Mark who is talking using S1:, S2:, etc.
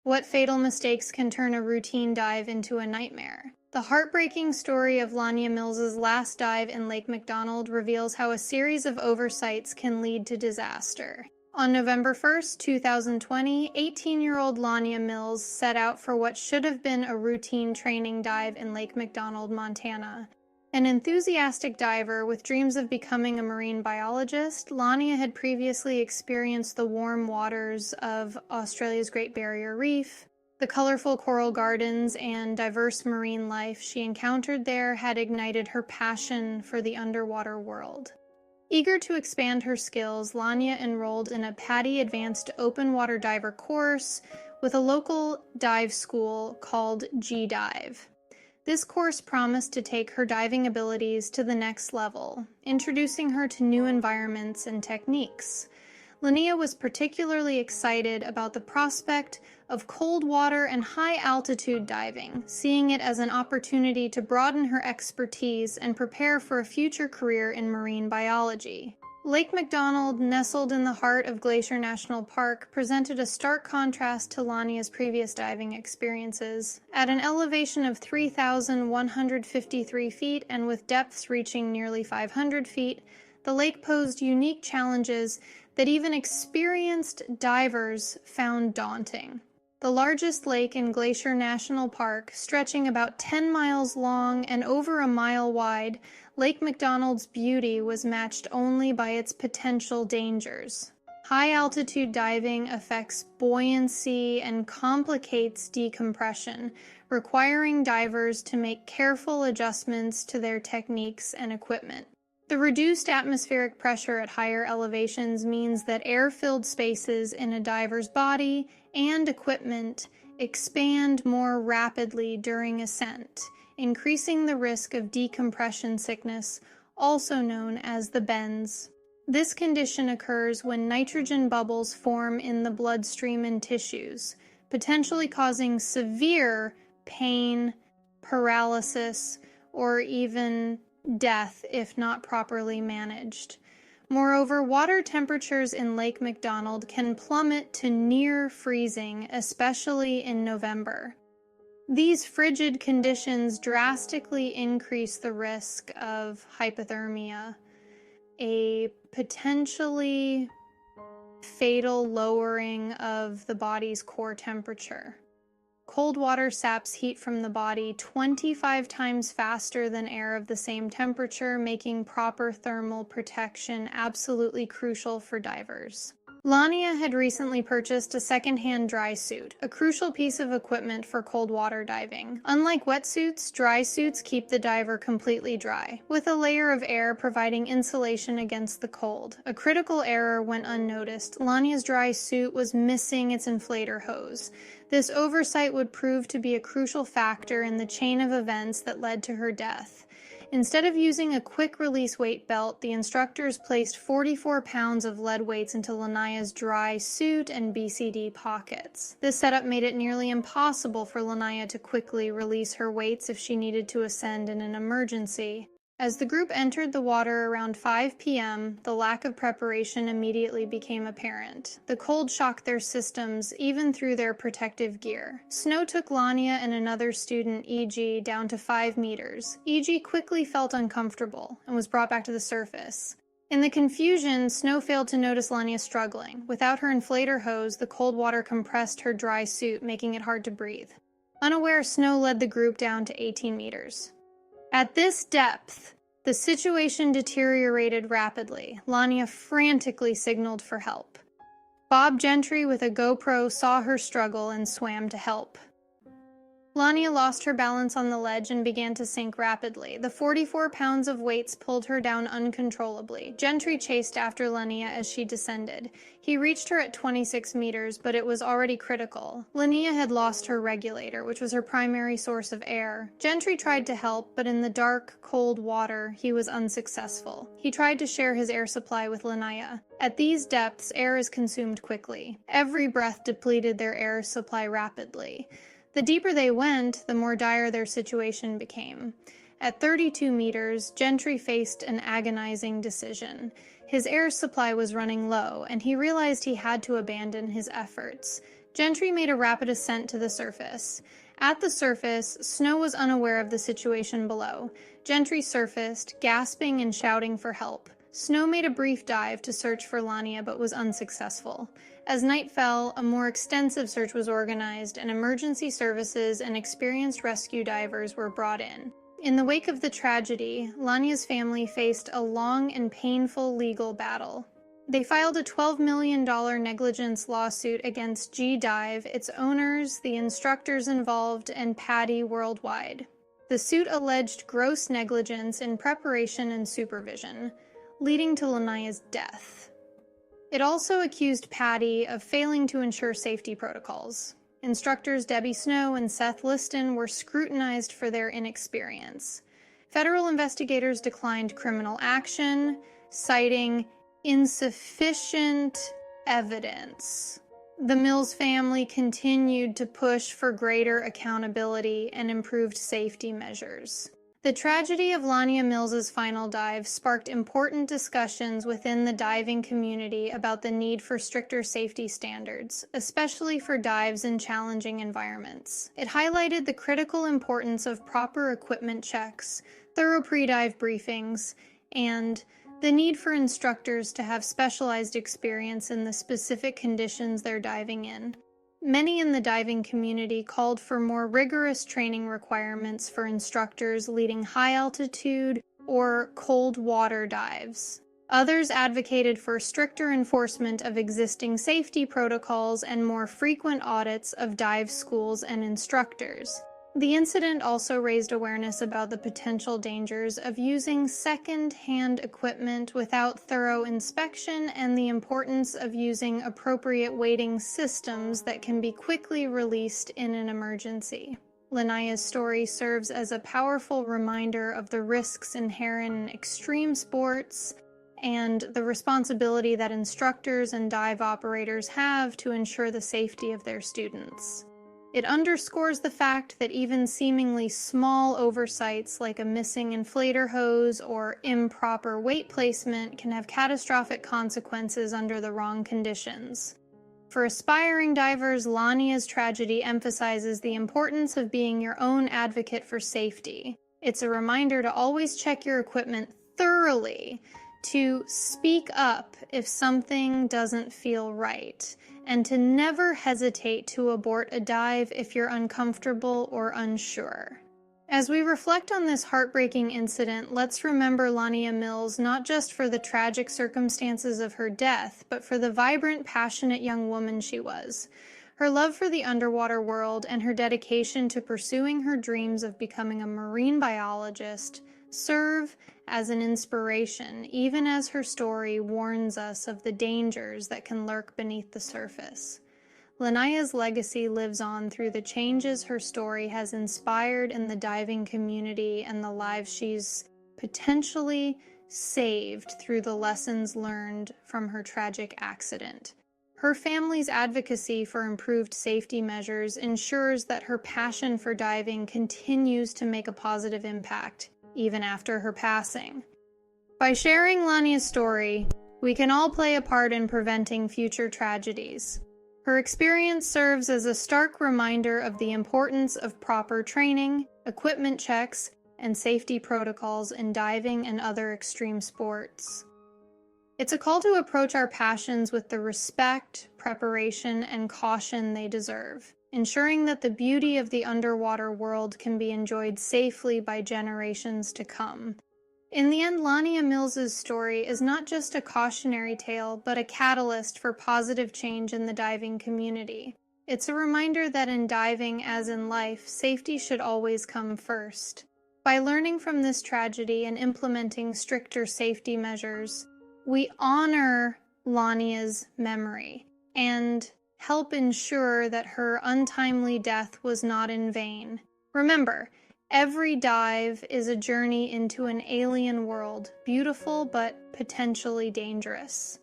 S1: What fatal mistakes can turn a routine dive into a nightmare? The heartbreaking story of Lania Mills's last dive in Lake McDonald reveals how a series of oversights can lead to disaster. On November 1st, 2020, 18-year-old Lania Mills set out for what should have been a routine training dive in Lake McDonald, Montana. An enthusiastic diver with dreams of becoming a marine biologist, Lania had previously experienced the warm waters of Australia's Great Barrier Reef. The colorful coral gardens and diverse marine life she encountered there had ignited her passion for the underwater world. Eager to expand her skills, Lania enrolled in a PADI Advanced Open Water Diver course with a local dive school called G-Dive. This course promised to take her diving abilities to the next level, introducing her to new environments and techniques. Lania was particularly excited about the prospect of cold water and high-altitude diving, seeing it as an opportunity to broaden her expertise and prepare for a future career in marine biology. Lake McDonald, nestled in the heart of Glacier National Park, presented a stark contrast to Lania's previous diving experiences. At an elevation of 3,153 feet and with depths reaching nearly 500 feet, the lake posed unique challenges that even experienced divers found daunting. The largest lake in Glacier National Park, stretching about 10 miles long and over a mile wide, Lake McDonald's beauty was matched only by its potential dangers. High-altitude diving affects buoyancy and complicates decompression, requiring divers to make careful adjustments to their techniques and equipment. The reduced atmospheric pressure at higher elevations means that air-filled spaces in a diver's body and equipment expand more rapidly during ascent, increasing the risk of decompression sickness, also known as the bends. This condition occurs when nitrogen bubbles form in the bloodstream and tissues, potentially causing severe pain, paralysis, or even death if not properly managed. Moreover, water temperatures in Lake McDonald can plummet to near freezing, especially in November. These frigid conditions drastically increase the risk of hypothermia, a potentially fatal lowering of the body's core temperature. Cold water saps heat from the body 25 times faster than air of the same temperature, making proper thermal protection absolutely crucial for divers. Lania had recently purchased a second-hand dry suit, a crucial piece of equipment for cold water diving. Unlike wetsuits, dry suits keep the diver completely dry, with a layer of air providing insulation against the cold. A critical error went unnoticed. Lania's dry suit was missing its inflator hose. This oversight would prove to be a crucial factor in the chain of events that led to her death. Instead of using a quick-release weight belt, the instructors placed 44 pounds of lead weights into Lania's dry suit and BCD pockets. This setup made it nearly impossible for Lania to quickly release her weights if she needed to ascend in an emergency. As the group entered the water around 5 p.m., the lack of preparation immediately became apparent. The cold shocked their systems, even through their protective gear. Snow took Lania and another student, E.G., down to 5 meters. E.G. quickly felt uncomfortable and was brought back to the surface. In the confusion, Snow failed to notice Lania struggling. Without her inflator hose, the cold water compressed her dry suit, making it hard to breathe. Unaware, Snow led the group down to 18 meters. At this depth, the situation deteriorated rapidly. Lania frantically signaled for help. Bob Gentry with a GoPro saw her struggle and swam to help. Lania lost her balance on the ledge and began to sink rapidly. The 44 pounds of weights pulled her down uncontrollably. Gentry chased after Lania as she descended. He reached her at 26 meters, but it was already critical. Lania had lost her regulator, which was her primary source of air. Gentry tried to help, but in the dark, cold water, he was unsuccessful. He tried to share his air supply with Lania. At these depths, air is consumed quickly. Every breath depleted their air supply rapidly. The deeper they went, the more dire their situation became. At 32 meters, Gentry faced an agonizing decision. His air supply was running low, and he realized he had to abandon his efforts. Gentry made a rapid ascent to the surface. At the surface, Snow was unaware of the situation below. Gentry surfaced, gasping and shouting for help. Snow made a brief dive to search for Lania but was unsuccessful. As night fell, a more extensive search was organized, and emergency services and experienced rescue divers were brought in. In the wake of the tragedy, Lania's family faced a long and painful legal battle. They filed a $12 million negligence lawsuit against G-Dive, its owners, the instructors involved, and PADI worldwide. The suit alleged gross negligence in preparation and supervision, leading to Lania's death. It also accused PADI of failing to ensure safety protocols. Instructors Debbie Snow and Seth Liston were scrutinized for their inexperience. Federal investigators declined criminal action, citing insufficient evidence. The Mills family continued to push for greater accountability and improved safety measures. The tragedy of Lania Mills's final dive sparked important discussions within the diving community about the need for stricter safety standards, especially for dives in challenging environments. It highlighted the critical importance of proper equipment checks, thorough pre-dive briefings, and the need for instructors to have specialized experience in the specific conditions they're diving in. Many in the diving community called for more rigorous training requirements for instructors leading high-altitude or cold water dives. Others advocated for stricter enforcement of existing safety protocols and more frequent audits of dive schools and instructors. The incident also raised awareness about the potential dangers of using second-hand equipment without thorough inspection and the importance of using appropriate weighting systems that can be quickly released in an emergency. Lania's story serves as a powerful reminder of the risks inherent in extreme sports and the responsibility that instructors and dive operators have to ensure the safety of their students. It underscores the fact that even seemingly small oversights like a missing inflator hose or improper weight placement can have catastrophic consequences under the wrong conditions. For aspiring divers, Lania's tragedy emphasizes the importance of being your own advocate for safety. It's a reminder to always check your equipment thoroughly, to speak up if something doesn't feel right, and to never hesitate to abort a dive if you're uncomfortable or unsure. As we reflect on this heartbreaking incident, let's remember Lania Mills not just for the tragic circumstances of her death, but for the vibrant, passionate young woman she was. Her love for the underwater world and her dedication to pursuing her dreams of becoming a marine biologist serve as an inspiration, even as her story warns us of the dangers that can lurk beneath the surface. Lania's legacy lives on through the changes her story has inspired in the diving community and the lives she's potentially saved through the lessons learned from her tragic accident. Her family's advocacy for improved safety measures ensures that her passion for diving continues to make a positive impact, even after her passing. By sharing Lania's story, we can all play a part in preventing future tragedies. Her experience serves as a stark reminder of the importance of proper training, equipment checks, and safety protocols in diving and other extreme sports. It's a call to approach our passions with the respect, preparation, and caution they deserve, ensuring that the beauty of the underwater world can be enjoyed safely by generations to come. In the end, Lania Mills's story is not just a cautionary tale, but a catalyst for positive change in the diving community. It's a reminder that in diving, as in life, safety should always come first. By learning from this tragedy and implementing stricter safety measures, we honor Lania's memory and help ensure that her untimely death was not in vain. Remember, every dive is a journey into an alien world, beautiful but potentially dangerous.